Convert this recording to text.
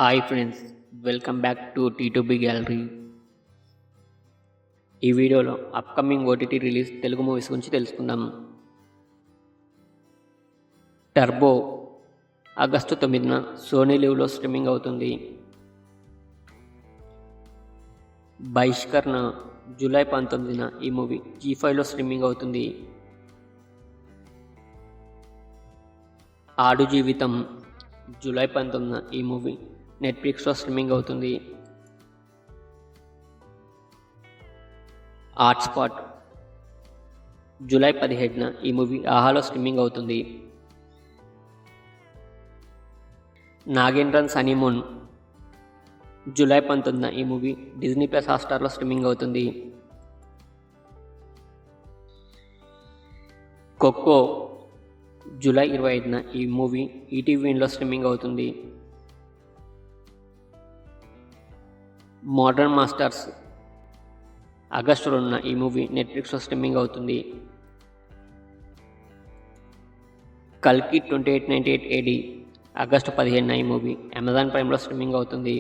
Hi friends, welcome back to T2B gallery. ఈ వీడియోలో upcoming OTT release Telugu movies గురించి తెలుసుకుందాం. టర్బో ఆగస్టు 9న సోనీ లివ్లో స్ట్రీమింగ్ అవుతుంది. బహిష్కరణ జూలై 19న ఈ మూవీ G5లో స్ట్రీమింగ్ అవుతుంది. ఆడు జీవితం జూలై 19న ఈ మూవీ నెట్ఫ్లిక్స్లో స్ట్రీమింగ్ అవుతుంది. హాట్స్పాట్ జూలై 17న ఈ మూవీ ఆహాలో స్ట్రీమింగ్ అవుతుంది. నాగేంద్రన్ హనీమూన్ జూలై 19న ఈ మూవీ డిజ్నీ ప్లస్ హాట్స్టార్లో స్ట్రీమింగ్ అవుతుంది. ఖోఖో జూలై 25న ఈ మూవీ ఈటీవీలో స్ట్రీమింగ్ అవుతుంది. మోడర్న్ మాస్టర్స్ ఆగస్టు 2న ఈ మూవీ నెట్ఫ్లిక్స్లో స్ట్రీమింగ్ అవుతుంది. కల్కి 2898 AD ఆగస్టు 15న ఈ మూవీ అమెజాన్ ప్రైమ్లో స్ట్రీమింగ్ అవుతుంది.